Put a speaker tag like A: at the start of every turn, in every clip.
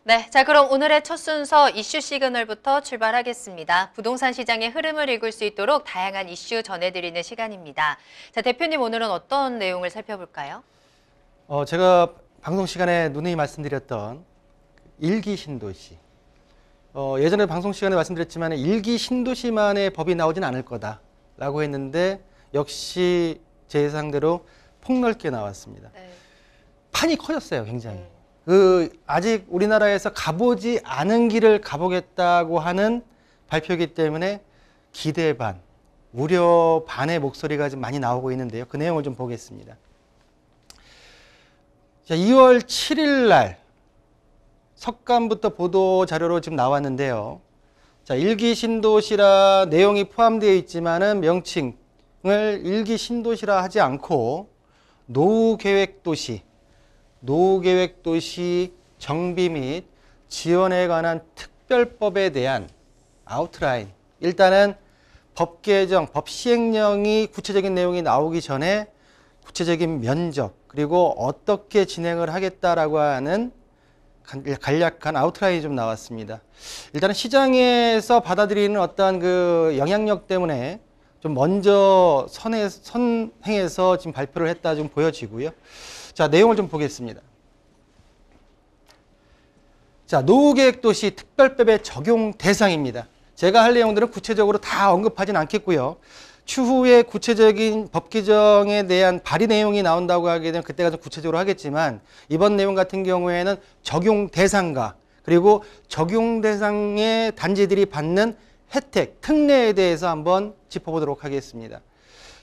A: 네, 자 그럼 오늘의 첫 순서 이슈 시그널부터 출발하겠습니다. 부동산 시장의 흐름을 읽을 수 있도록 다양한 이슈 전해드리는 시간입니다. 자, 대표님 오늘은 어떤 내용을 살펴볼까요?
B: 제가 방송 시간에 누누이 말씀드렸던 일기 신도시. 예전에 방송 시간에 말씀드렸지만 일기 신도시만의 법이 나오진 않을 거다라고 했는데 역시 제 예상대로 폭넓게 나왔습니다.
A: 네.
B: 판이 커졌어요, 굉장히. 아직 우리나라에서 가보지 않은 길을 가보겠다고 하는 발표이기 때문에 기대 반, 우려 반의 목소리가 좀 많이 나오고 있는데요. 그 내용을 좀 보겠습니다. 자, 2월 7일 날 석간부터 보도 자료로 지금 나왔는데요. 자, 일기 신도시라 내용이 포함되어 있지만은 명칭을 일기 신도시라 하지 않고 노후계획도시, 노후계획도시 정비 및 지원에 관한 특별법에 대한 아웃라인. 일단은 법 개정, 법 시행령이 구체적인 내용이 나오기 전에 구체적인 면적, 그리고 어떻게 진행을 하겠다라고 하는 간략한 아웃라인이 좀 나왔습니다. 일단은 시장에서 받아들이는 어떤 그 영향력 때문에 좀 먼저 선행해서 지금 발표를 했다 좀 보여지고요. 자, 내용을 좀 보겠습니다. 자, 노후계획도시 특별법의 적용 대상입니다. 제가 할 내용들은 구체적으로 다 언급하진 않겠고요. 추후에 구체적인 법 개정에 대한 발의 내용이 나온다고 하게 되면 그때가 좀 구체적으로 하겠지만 이번 내용 같은 경우에는 적용 대상과 그리고 적용 대상의 단지들이 받는 혜택, 특례에 대해서 한번 짚어보도록 하겠습니다.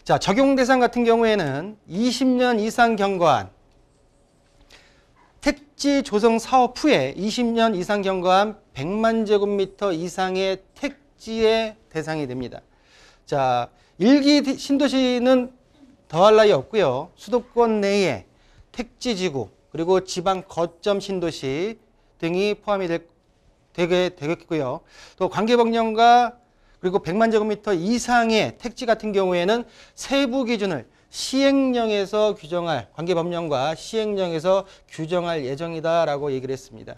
B: 자, 적용 대상 같은 경우에는 20년 이상 경과한 택지 조성 사업 후에 20년 이상 경과한 100만 제곱미터 이상의 택지의 대상이 됩니다. 자, 일기 신도시는 더할 나위 없고요. 수도권 내에 택지지구 그리고 지방 거점 신도시 등이 포함이 되겠고요. 또 관계법령과 그리고 100만 제곱미터 이상의 택지 같은 경우에는 세부 기준을 시행령에서 규정할, 관계법령과 시행령에서 규정할 예정이다라고 얘기를 했습니다.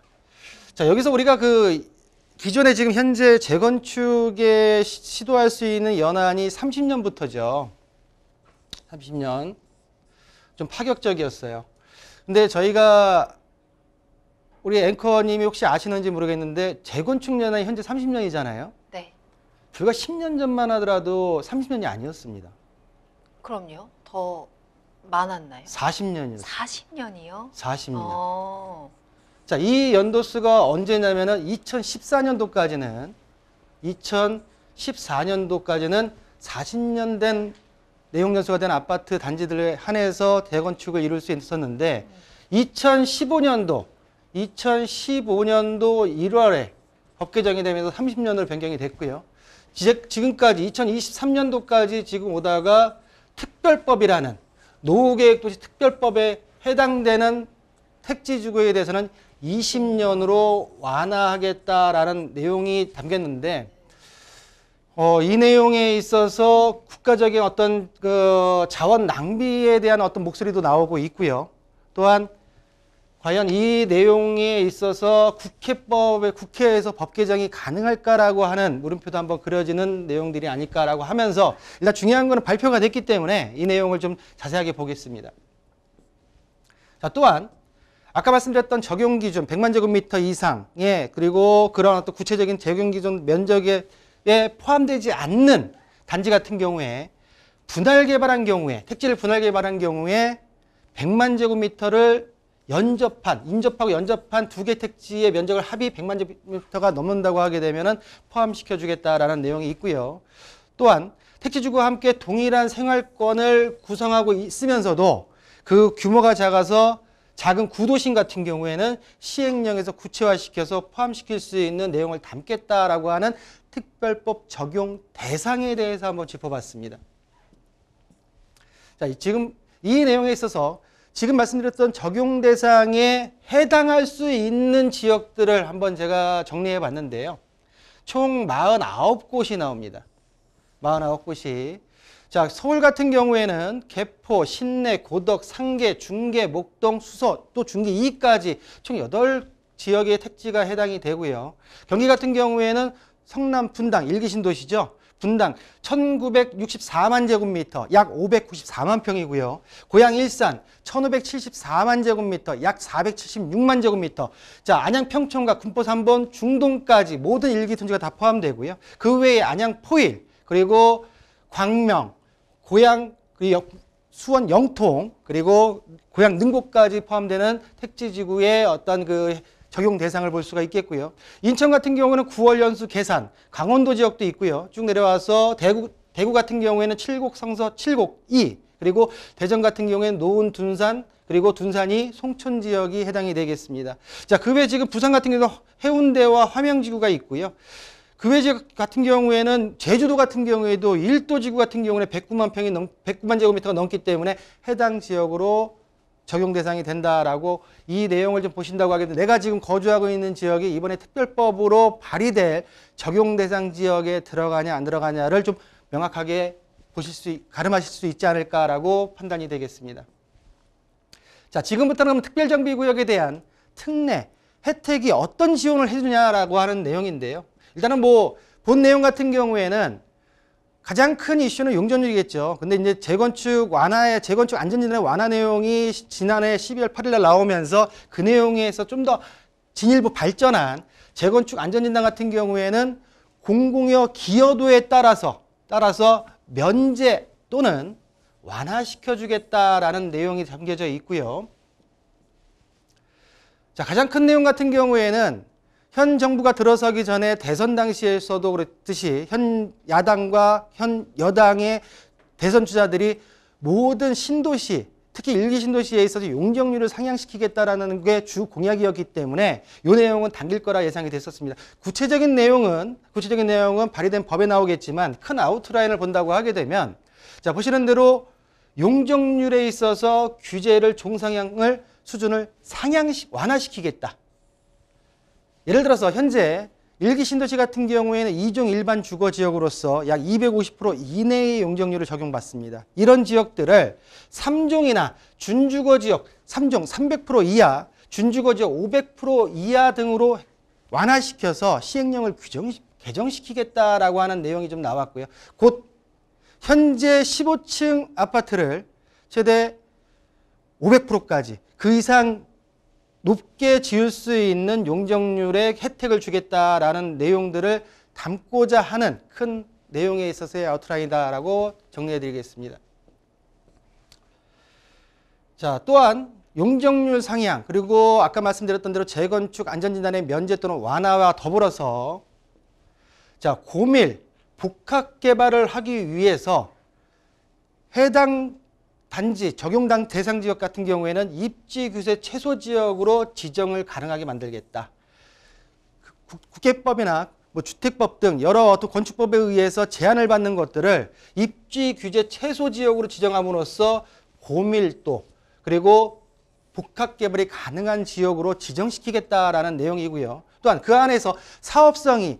B: 자, 여기서 우리가 기존에 지금 현재 재건축에 시도할 수 있는 연한이 30년부터죠. 30년. 좀 파격적이었어요. 근데 저희가 우리 앵커님이 혹시 아시는지 모르겠는데 재건축 연한이 현재 30년이잖아요.
A: 네.
B: 불과 10년 전만 하더라도 30년이 아니었습니다.
A: 그럼요. 더 많았나요?
B: 40년이었어요.
A: 40년이요?
B: 40년. 자, 이 연도수가 언제냐면은 2014년도까지는 40년 된 내용 연수가 된 아파트 단지들에 한해서 재건축을 이룰 수 있었는데 2015년도 1월에 법 개정이 되면서 30년을 변경이 됐고요. 지금까지 2023년도까지 지금 오다가 특별법이라는 노후계획도시 특별법에 해당되는 택지지구에 대해서는 20년으로 완화하겠다라는 내용이 담겼는데 이 내용에 있어서 국가적인 어떤 자원 낭비에 대한 어떤 목소리도 나오고 있고요. 또한 과연 이 내용에 있어서 국회에서 법 개정이 가능할까라고 하는 물음표도 한번 그려지는 내용들이 아닐까라고 하면서 일단 중요한 거는 발표가 됐기 때문에 이 내용을 좀 자세하게 보겠습니다. 자, 또한 아까 말씀드렸던 적용 기준 100만 제곱미터 이상의 그리고 그런 어떤 구체적인 적용 기준 면적에 포함되지 않는 단지 같은 경우에 분할 개발한 경우에 택지를 분할 개발한 경우에 100만 제곱미터를 인접하고 연접한 두 개 택지의 면적을 합이 100만 제곱미터가 넘는다고 하게 되면은 포함시켜 주겠다라는 내용이 있고요. 또한 택지주구와 함께 동일한 생활권을 구성하고 있으면서도 그 규모가 작아서 작은 구도심 같은 경우에는 시행령에서 구체화시켜서 포함시킬 수 있는 내용을 담겠다라고 하는 특별법 적용 대상에 대해서 한번 짚어봤습니다. 자, 지금 이 내용에 있어서 지금 말씀드렸던 적용 대상에 해당할 수 있는 지역들을 한번 제가 정리해 봤는데요. 총 49곳이 나옵니다. 49곳이. 자, 서울 같은 경우에는 개포, 신내, 고덕, 상계, 중계, 목동, 수서, 또 중계 2까지 총 지역의 택지가 해당이 되고요. 경기 같은 경우에는 성남 분당 1기 신도시죠. 분당 1964만 제곱미터, 약 594만 평이고요. 고양 일산 1574만 제곱미터, 약 476만 제곱미터. 자, 안양 평촌과 군포 3번 중동까지 모든 1기 토지가 다 포함되고요. 그 외에 안양 포일, 그리고 광명, 고양, 그리고 수원 영통, 그리고 고양 능곡까지 포함되는 택지지구의 어떤 그 적용 대상을 볼 수가 있겠고요. 인천 같은 경우는 9월 연수 계산, 강원도 지역도 있고요. 쭉 내려와서 대구 같은 경우에는 칠곡 성서 칠곡 2, 그리고 대전 같은 경우에는 노은 둔산, 그리고 둔산이 송촌 지역이 해당이 되겠습니다. 자, 그 외에 지금 부산 같은 경우는 해운대와 화명지구가 있고요. 그 외 지역 같은 경우에는 제주도 같은 경우에도 일도지구 같은 경우는 109만 제곱미터가 넘기 때문에 해당 지역으로 적용 대상이 된다라고 이 내용을 좀 보신다고 하겠는데, 내가 지금 거주하고 있는 지역이 이번에 특별법으로 발의될 적용 대상 지역에 들어가냐 안 들어가냐를 좀 명확하게 가름하실 수 있지 않을까라고 판단이 되겠습니다. 자, 지금부터는 그럼 특별정비구역에 대한 특례, 혜택이 어떤 지원을 해주냐라고 하는 내용인데요. 일단은 본 내용 같은 경우에는 가장 큰 이슈는 용적률이겠죠. 근데 이제 재건축 안전진단의 완화 내용이 지난해 12월 8일 날 나오면서 그 내용에서 좀 더 진일보 발전한 재건축 안전진단 같은 경우에는 공공여 기여도에 따라서 면제 또는 완화시켜주겠다라는 내용이 담겨져 있고요. 자, 가장 큰 내용 같은 경우에는 현 정부가 들어서기 전에 대선 당시에서도 그랬듯이 현 야당과 현 여당의 대선 주자들이 모든 신도시, 특히 1기 신도시에 있어서 용적률을 상향시키겠다라는 게 주 공약이었기 때문에 이 내용은 당길 거라 예상이 됐었습니다. 구체적인 내용은 발의된 법에 나오겠지만 큰 아웃라인을 본다고 하게 되면, 자, 보시는 대로 용적률에 있어서 규제를 수준을 완화시키겠다. 예를 들어서 현재 1기 신도시 같은 경우에는 2종 일반 주거지역으로서 약 250% 이내의 용적률을 적용받습니다. 이런 지역들을 3종이나 준주거지역 3종 300% 이하, 준주거지역 500% 이하 등으로 완화시켜서 시행령을 개정시키겠다라고 하는 내용이 좀 나왔고요. 곧 현재 15층 아파트를 최대 500%까지 그 이상 높게 지을 수 있는 용적률의 혜택을 주겠다라는 내용들을 담고자 하는 큰 내용에 있어서의 아웃라인이다라고 정리해 드리겠습니다. 자, 또한 용적률 상향, 그리고 아까 말씀드렸던 대로 재건축 안전진단의 면제 또는 완화와 더불어서, 자, 고밀 복합 개발을 하기 위해서 해당 단지 적용 대상 지역 같은 경우에는 입지 규제 최소 지역으로 지정을 가능하게 만들겠다. 국계법이나 주택법 등 여러 어떤 건축법에 의해서 제한을 받는 것들을 입지 규제 최소 지역으로 지정함으로써 고밀도 그리고 복합 개발이 가능한 지역으로 지정시키겠다라는 내용이고요. 또한 그 안에서 사업성이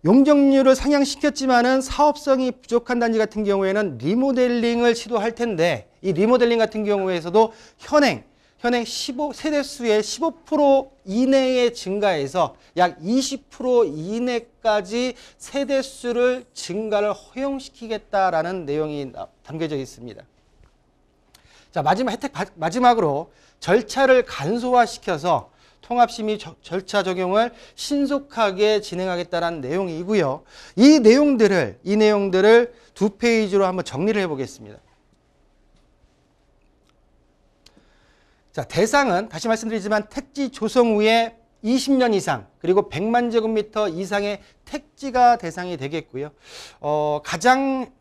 B: 용적률을 상향시켰지만은 사업성이 부족한 단지 같은 경우에는 리모델링을 시도할 텐데, 이 리모델링 같은 경우에서도 현행 세대수의 15% 이내에 증가해서 약 20% 이내까지 세대수를 증가를 허용시키겠다라는 내용이 담겨져 있습니다. 자, 마지막으로 절차를 간소화시켜서 통합심의 절차 적용을 신속하게 진행하겠다는 내용이고요. 이 내용들을 2페이지로 한번 정리를 해보겠습니다. 자, 대상은 다시 말씀드리지만 택지 조성 후에 20년 이상 그리고 100만 제곱미터 이상의 택지가 대상이 되겠고요. 가장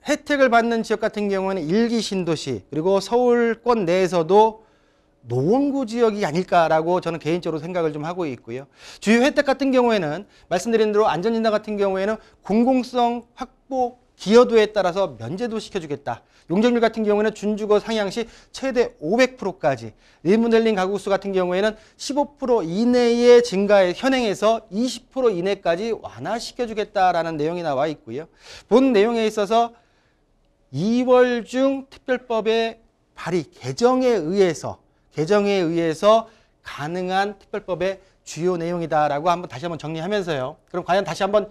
B: 혜택을 받는 지역 같은 경우는 1기 신도시, 그리고 서울권 내에서도 노원구 지역이 아닐까라고 저는 개인적으로 생각을 좀 하고 있고요. 주요 혜택 같은 경우에는 말씀드린 대로 안전진단 같은 경우에는 공공성 확보 기여도에 따라서 면제도 시켜주겠다. 용적률 같은 경우에는 준주거 상향 시 최대 500%까지, 리모델링 가구수 같은 경우에는 15% 이내의 증가에 현행에서 20% 이내까지 완화시켜주겠다라는 내용이 나와 있고요. 본 내용에 있어서 2월 중 특별법의 발의 개정에 의해서 가능한 특별법의 주요 내용이다라고 한번 다시 한번 정리하면서요. 그럼 과연 다시 한번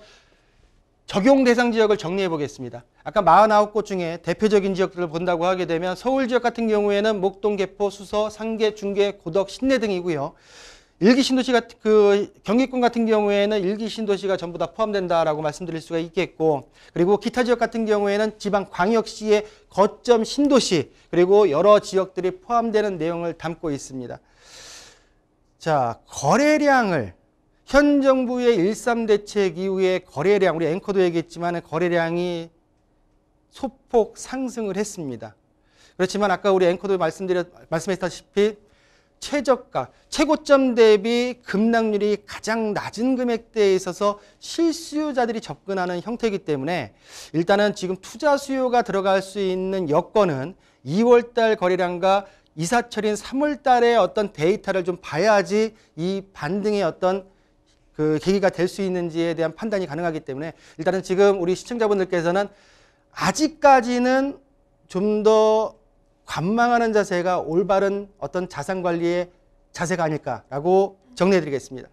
B: 적용 대상 지역을 정리해 보겠습니다. 아까 49곳 중에 대표적인 지역들을 본다고 하게 되면 서울 지역 같은 경우에는 목동, 개포, 수서, 상계, 중계, 고덕, 신내 등이고요. 일기 신도시가 경기권 같은 경우에는 일기 신도시가 전부 다 포함된다라고 말씀드릴 수가 있겠고, 그리고 기타 지역 같은 경우에는 지방 광역시의 거점 신도시 그리고 여러 지역들이 포함되는 내용을 담고 있습니다. 자, 거래량을 현 정부의 13 대책 이후에 거래량, 우리 앵커도 얘기했지만 거래량이 소폭 상승을 했습니다. 그렇지만 아까 우리 앵커도 말씀했다시피 최저가, 최고점 대비 급락률이 가장 낮은 금액대에 있어서 실수요자들이 접근하는 형태이기 때문에 일단은 지금 투자 수요가 들어갈 수 있는 여건은 2월달 거래량과 이사철인 3월달에 어떤 데이터를 좀 봐야지 이 반등의 어떤 계기가 될 수 있는지에 대한 판단이 가능하기 때문에 일단은 지금 우리 시청자분들께서는 아직까지는 좀 더 관망하는 자세가 올바른 어떤 자산 관리의 자세가 아닐까라고 정리해 드리겠습니다.